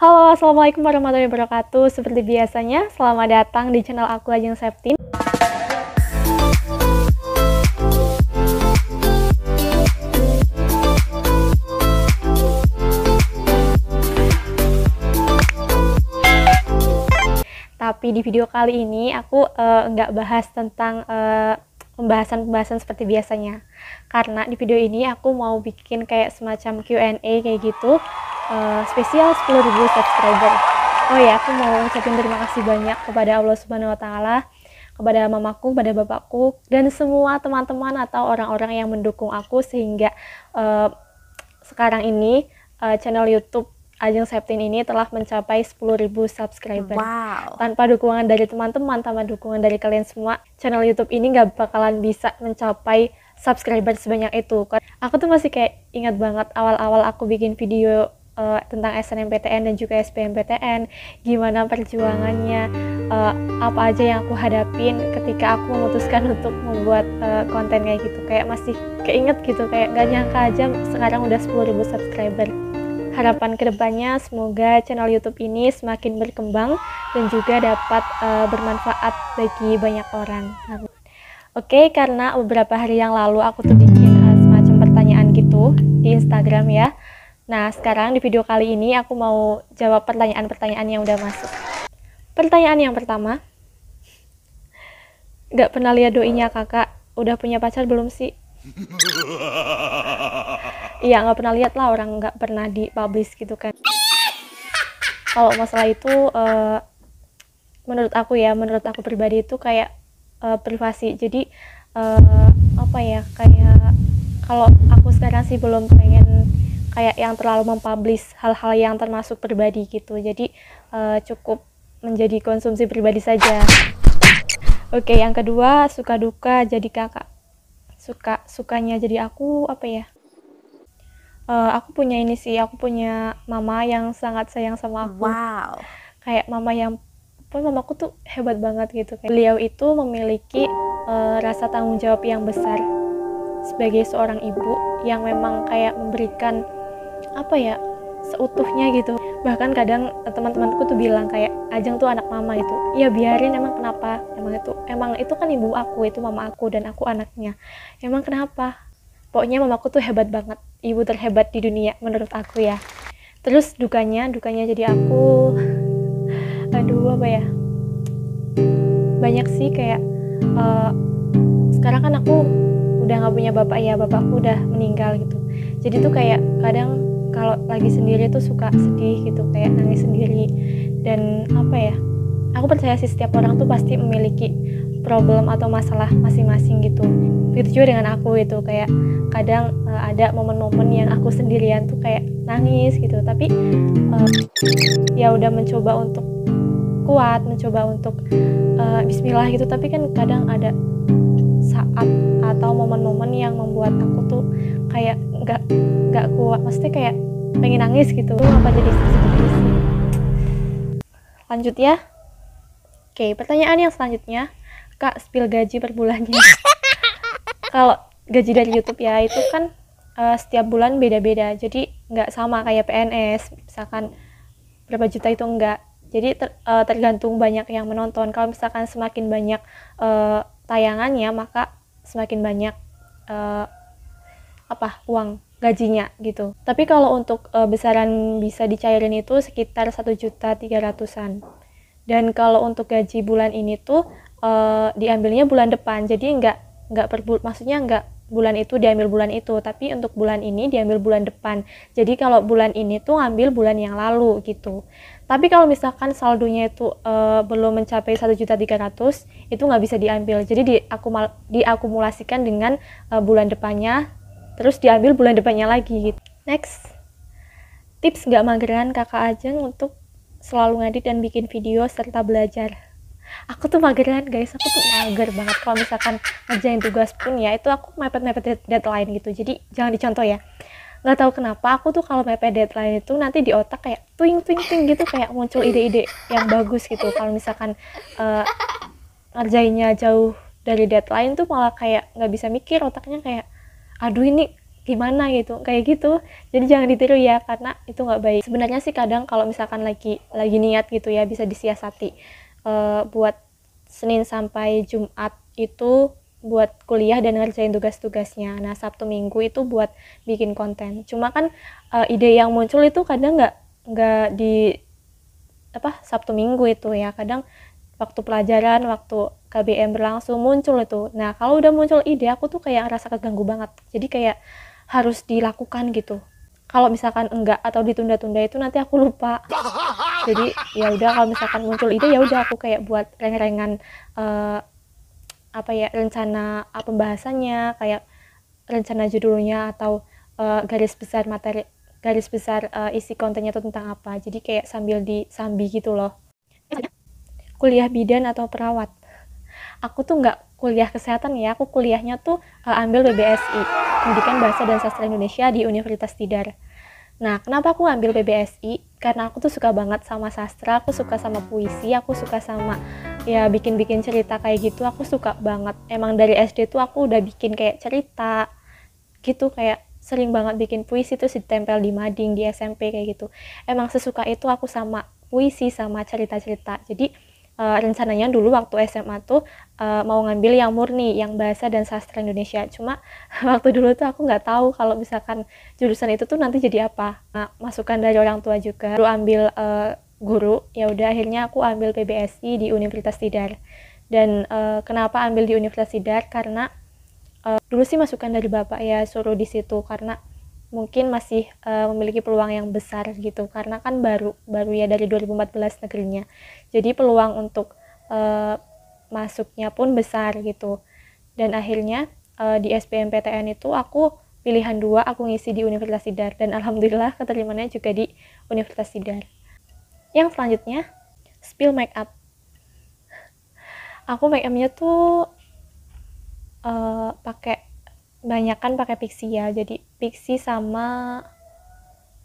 Halo, assalamualaikum warahmatullahi wabarakatuh. Seperti biasanya, selamat datang di channel aku Ajeng Septin. Tapi di video kali ini aku nggak bahas tentang pembahasan-pembahasan seperti biasanya, karena di video ini aku mau bikin kayak semacam Q&A kayak gitu, spesial 10.000 subscriber. Oh ya, aku mau ucapin terima kasih banyak kepada Allah Subhanahu Wa Taala, kepada mamaku, kepada bapakku, dan semua teman-teman atau orang-orang yang mendukung aku sehingga sekarang ini channel YouTube Ajeng Septin ini telah mencapai 10.000 subscriber. Wow. Tanpa dukungan dari teman-teman, tanpa dukungan dari kalian semua, channel YouTube ini gak bakalan bisa mencapai subscriber sebanyak itu. Aku tuh masih kayak ingat banget awal-awal aku bikin video tentang SNMPTN dan juga SBMPTN, gimana perjuangannya, apa aja yang aku hadapin ketika aku memutuskan untuk membuat konten kayak gitu. Kayak masih keinget gitu, kayak gak nyangka aja sekarang udah 10.000 subscriber. Harapan kedepannya semoga channel YouTube ini semakin berkembang dan juga dapat bermanfaat bagi banyak orang. Oke, karena beberapa hari yang lalu aku tuh bikin semacam pertanyaan gitu di Instagram ya. Nah, sekarang di video kali ini aku mau jawab pertanyaan-pertanyaan yang udah masuk. Pertanyaan yang pertama, gak pernah lihat doinya kakak, udah punya pacar belum sih? Iya, nggak pernah lihat lah, orang nggak pernah dipublish gitu kan. Kalau masalah itu menurut aku pribadi itu kayak privasi. Jadi apa ya, kayak kalau aku sekarang sih belum pengen kayak yang terlalu mempublish hal-hal yang termasuk pribadi gitu. Jadi cukup menjadi konsumsi pribadi saja. Oke, yang kedua, suka duka jadi kakak. Sukanya jadi aku apa ya? Aku punya ini sih, aku punya mama yang sangat sayang sama aku. Wow. Kayak mamaku tuh hebat banget gitu. Kayak beliau itu memiliki rasa tanggung jawab yang besar sebagai seorang ibu yang memang kayak memberikan apa ya, seutuhnya gitu. Bahkan kadang teman-temanku tuh bilang kayak Ajeng tuh anak mama gitu. Ya biarin, emang kenapa? Emang itu kan ibu aku, itu mama aku dan aku anaknya. Emang kenapa? Pokoknya mamaku tuh hebat banget, ibu terhebat di dunia menurut aku ya. Terus dukanya jadi aku, aduh apa ya, banyak sih kayak sekarang kan aku udah nggak punya bapak ya, bapakku udah meninggal gitu. Jadi tuh kayak kadang kalau lagi sendiri tuh suka sedih gitu, kayak nangis sendiri. Dan apa ya, aku percaya sih setiap orang tuh pasti memiliki problem atau masalah masing-masing gitu. Begitu juga dengan aku gitu, kayak kadang ada momen-momen yang aku sendirian tuh kayak nangis gitu, tapi ya udah mencoba untuk kuat, mencoba untuk bismillah gitu. Tapi kan kadang ada saat atau momen-momen yang membuat aku tuh kayak nggak kuat, maksudnya kayak pengen nangis gitu. Apa jadi sedih sih. Lanjut ya. Oke, pertanyaan yang selanjutnya, Kak, spill gaji per bulannya. Kalau gaji dari YouTube ya, itu kan setiap bulan beda-beda, jadi nggak sama kayak PNS, misalkan berapa juta itu enggak. Jadi tergantung banyak yang menonton. Kalau misalkan semakin banyak tayangannya, maka semakin banyak uang gajinya gitu. Tapi kalau untuk besaran bisa dicairin itu sekitar 1.300.000-an. Dan kalau untuk gaji bulan ini tuh diambilnya bulan depan, jadi maksudnya nggak bulan itu diambil bulan itu, tapi untuk bulan ini diambil bulan depan. Jadi kalau bulan ini tuh ngambil bulan yang lalu gitu. Tapi kalau misalkan saldonya itu belum mencapai 1.300.000, itu nggak bisa diambil. Jadi diakumulasikan dengan bulan depannya, terus diambil bulan depannya lagi gitu. Next, tips nggak mageran kakak Ajeng untuk selalu ngedit dan bikin video serta belajar. Aku tuh mageran guys, aku tuh mager banget kalau misalkan ngerjain tugas pun ya, itu aku mepet deadline gitu. Jadi jangan dicontoh ya. Nggak tahu kenapa aku tuh kalau mepet deadline itu nanti di otak kayak twing gitu, kayak muncul ide-ide yang bagus gitu. Kalau misalkan ngerjainnya jauh dari deadline tuh malah kayak nggak bisa mikir, otaknya kayak aduh ini gimana gitu, kayak gitu. Jadi jangan ditiru ya, karena itu nggak baik. Sebenarnya sih kadang kalau misalkan lagi niat gitu ya, bisa disiasati. Buat Senin sampai Jumat itu buat kuliah dan ngerjain tugas-tugasnya. Nah, Sabtu Minggu itu buat bikin konten. Cuma kan ide yang muncul itu kadang nggak di Sabtu Minggu itu ya. Kadang waktu pelajaran, waktu KBM berlangsung muncul itu. Nah, kalau udah muncul ide, aku tuh kayak ngerasa keganggu banget. Jadi kayak harus dilakukan gitu. Kalau misalkan enggak atau ditunda-tunda itu nanti aku lupa. Jadi ya udah, kalau misalkan muncul ide ya udah aku kayak buat reng-rengan rencana pembahasannya, kayak rencana judulnya atau garis besar materi, garis besar isi kontennya itu tentang apa. Jadi kayak sambil disambi gitu loh. Kuliah bidan atau perawat. Aku tuh nggak kuliah kesehatan ya, aku kuliahnya tuh ambil PBSI, Pendidikan Bahasa dan Sastra Indonesia di Universitas Tidar. Nah, kenapa aku ambil PBSI? Karena aku tuh suka banget sama sastra, aku suka sama puisi, aku suka sama ya bikin-bikin cerita kayak gitu, aku suka banget. Emang dari SD tuh aku udah bikin kayak cerita gitu, kayak sering banget bikin puisi tuh ditempel di mading di SMP kayak gitu. Emang sesuka itu aku sama puisi sama cerita-cerita. Jadi rencananya dulu waktu SMA tuh mau ngambil yang murni, yang bahasa dan sastra Indonesia. Cuma waktu dulu tuh aku nggak tahu kalau misalkan jurusan itu tuh nanti jadi apa. Nah, masukan dari orang tua juga. Baru ambil guru, ya udah akhirnya aku ambil PBSI di Universitas Tidar. Dan kenapa ambil di Universitas Tidar? Karena dulu sih masukan dari bapak ya, suruh di situ karena mungkin masih memiliki peluang yang besar gitu, karena kan baru ya dari 2014 negerinya, jadi peluang untuk masuknya pun besar gitu. Dan akhirnya di SBMPTN itu aku pilihan 2, aku ngisi di Universitas Tidar, dan alhamdulillah keterimanya juga di Universitas Tidar. Yang selanjutnya, spill make up. Aku make upnya tuh banyakan pakai pixie ya, jadi pixie sama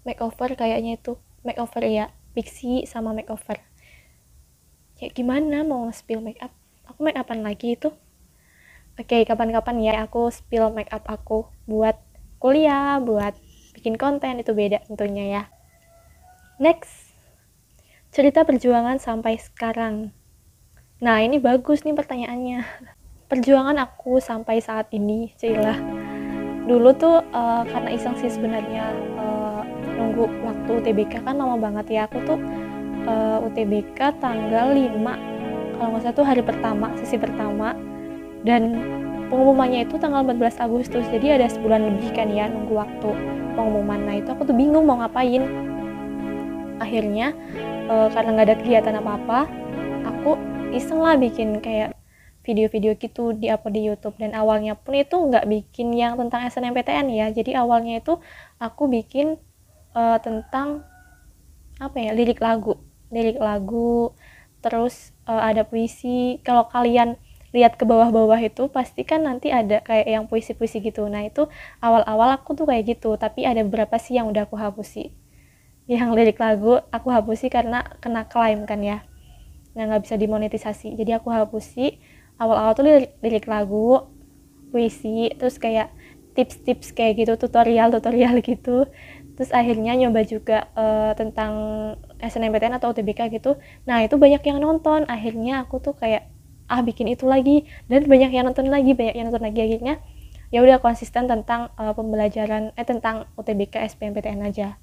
makeover, kayaknya itu makeover ya, pixie sama makeover. Ya gimana mau spill make up, aku make upan lagi itu. Oke, kapan-kapan ya aku spill make up aku buat kuliah, buat bikin konten, itu beda tentunya ya. Next, cerita perjuangan sampai sekarang. Nah, ini bagus nih pertanyaannya. Perjuangan aku sampai saat ini, cilah. Dulu tuh karena iseng sih sebenarnya, nunggu waktu UTBK kan lama banget ya. Aku tuh UTBK tanggal 5, kalau nggak salah tuh hari pertama, sesi pertama. Dan pengumumannya itu tanggal 14 Agustus, jadi ada sebulan lebih kan ya nunggu waktu pengumuman. Nah itu aku tuh bingung mau ngapain. Akhirnya karena nggak ada kegiatan apa-apa, aku iseng lah bikin kayak video-video gitu, di-upload di YouTube. Dan awalnya pun itu nggak bikin yang tentang SNMPTN ya, jadi awalnya itu aku bikin tentang lirik lagu, terus ada puisi. Kalau kalian lihat ke bawah-bawah itu pasti kan nanti ada kayak yang puisi-puisi gitu. Nah itu awal-awal aku tuh kayak gitu, tapi ada beberapa sih yang udah aku hapusi. Yang lirik lagu aku hapusi karena kena klaim kan ya, nah nggak bisa dimonetisasi, jadi aku hapusi. Awal-awal tuh lirik lagu, puisi, terus kayak tips-tips kayak gitu, tutorial gitu. Terus akhirnya nyoba juga tentang SNMPTN atau UTBK gitu. Nah itu banyak yang nonton, akhirnya aku tuh kayak bikin itu lagi, dan banyak yang nonton lagi. Akhirnya ya udah konsisten tentang pembelajaran tentang UTBK SBMPTN aja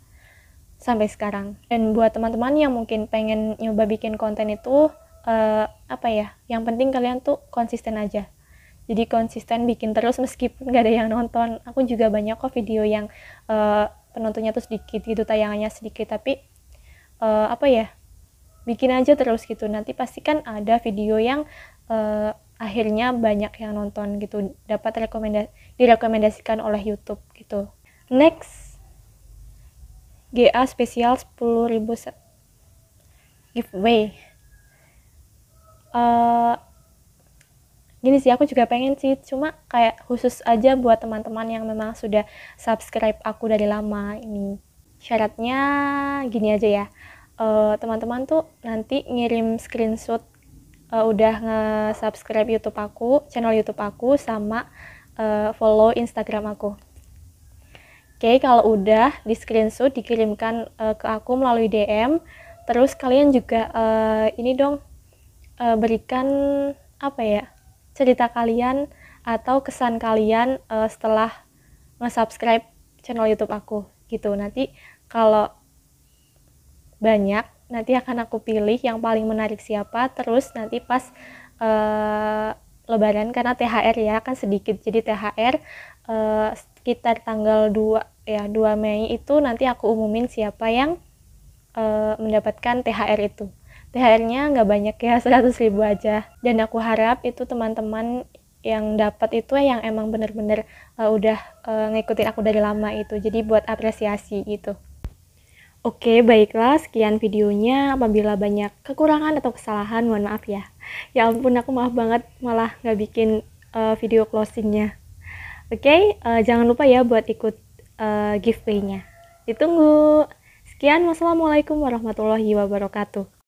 sampai sekarang. Dan buat teman-teman yang mungkin pengen nyoba bikin konten itu yang penting kalian tuh konsisten aja. Jadi konsisten bikin terus meskipun gak ada yang nonton. Aku juga banyak kok video yang penontonnya tuh sedikit gitu, tayangannya sedikit, tapi bikin aja terus gitu. Nanti pasti kan ada video yang akhirnya banyak yang nonton gitu, dapat direkomendasikan oleh YouTube gitu. Next, GA spesial 10.000 giveaway. Gini sih, aku juga pengen sih, cuma kayak khusus aja buat teman-teman yang memang sudah subscribe aku dari lama ini. Syaratnya gini aja ya, teman-teman tuh nanti ngirim screenshot udah nge-subscribe YouTube aku, channel YouTube aku, sama follow Instagram aku. Oke, kalau udah di screenshot dikirimkan ke aku melalui DM. Terus kalian juga ini dong berikan apa ya, cerita kalian atau kesan kalian setelah nge-subscribe channel YouTube aku gitu. Nanti kalau banyak, nanti akan aku pilih yang paling menarik siapa. Terus nanti pas Lebaran, karena THR ya kan sedikit, jadi THR sekitar tanggal 2 ya, 2 Mei itu nanti aku umumin siapa yang mendapatkan THR itu. THR-nya nggak banyak ya, 100.000 aja. Dan aku harap itu teman-teman yang dapat itu yang emang bener-bener udah ngikutin aku dari lama itu. Jadi buat apresiasi gitu. Oke, baiklah, sekian videonya. Apabila banyak kekurangan atau kesalahan, mohon maaf ya. Ya ampun, aku maaf banget malah nggak bikin video closingnya. Oke, jangan lupa ya buat ikut giveaway-nya. Ditunggu. Sekian, wassalamualaikum warahmatullahi wabarakatuh.